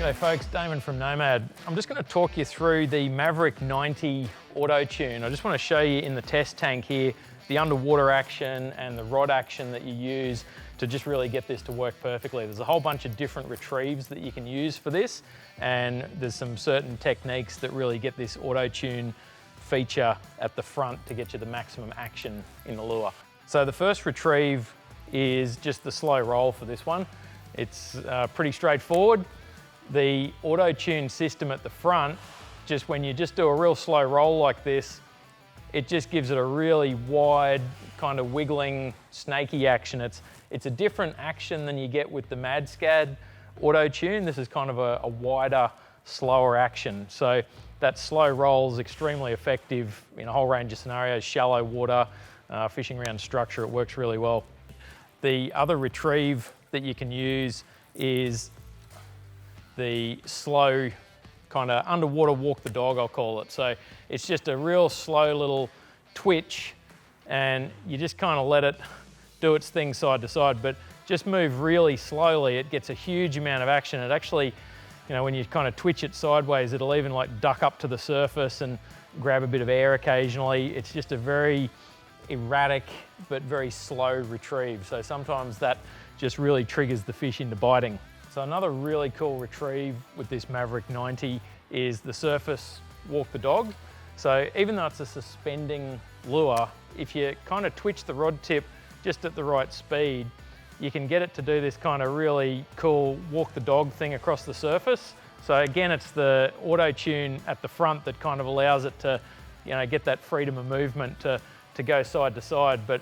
G'day folks, Damon from Nomad. I'm just going to talk you through the Maverick 90 Autotune. I just want to show you in the test tank here the underwater action and the rod action that you use to just really get this to work perfectly. There's a whole bunch of different retrieves that you can use for this, and there's some certain techniques that really get this Autotune feature at the front to get you the maximum action in the lure. So the first retrieve is just the slow roll for this one. It's pretty straightforward. The Autotune system at the front, just when you just do a real slow roll like this, it just gives it a really wide kind of wiggling, snaky action. It's a different action than you get with the MadScad Autotune. This is kind of a wider, slower action. So that slow roll is extremely effective in a whole range of scenarios, shallow water, fishing around structure, it works really well. The other retrieve that you can use is the slow kind of underwater walk the dog, I'll call it. So it's just a real slow little twitch, and you just kind of let it do its thing side to side, but just move really slowly. It gets a huge amount of action. It actually, you know, when you kind of twitch it sideways, it'll even like duck up to the surface and grab a bit of air occasionally. It's just a very erratic but very slow retrieve. So sometimes that just really triggers the fish into biting. So another really cool retrieve with this Maverick 90 is the surface walk the dog. So even though it's a suspending lure, if you kind of twitch the rod tip just at the right speed, you can get it to do this kind of really cool walk the dog thing across the surface. So again, it's the Autotune at the front that kind of allows it to, you know, get that freedom of movement to go side to side, but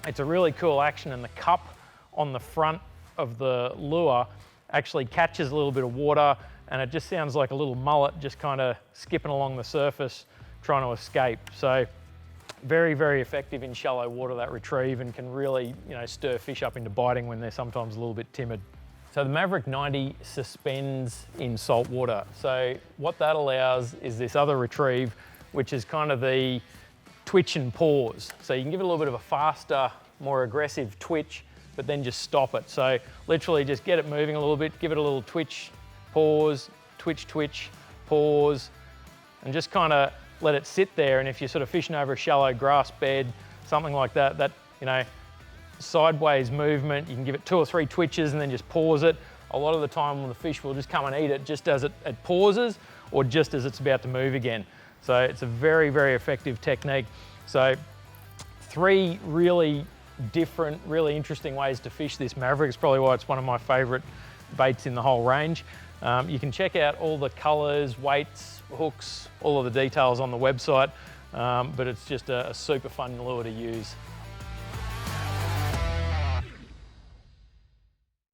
it's a really cool action, and the cup on the front of the lure actually catches a little bit of water, and it just sounds like a little mullet just kind of skipping along the surface trying to escape. So very, very effective in shallow water, that retrieve, and can really, you know, stir fish up into biting when they're sometimes a little bit timid. So the Maverick 90 suspends in salt water. So what that allows is this other retrieve, which is kind of the twitch and pause. So you can give it a little bit of a faster, more aggressive twitch, but then just stop it. So literally just get it moving a little bit, give it a little twitch, pause, twitch, twitch, pause, and just kind of let it sit there. And if you're sort of fishing over a shallow grass bed, something like that, you know, sideways movement, you can give it 2 or 3 twitches and then just pause it. A lot of the time the fish will just come and eat it just as it pauses, or just as it's about to move again. So it's a very, very effective technique. So 3 really different, really interesting ways to fish this Maverick. It's probably why it's one of my favorite baits in the whole range. You can check out all the colors, weights, hooks, all of the details on the website, but it's just a super fun lure to use.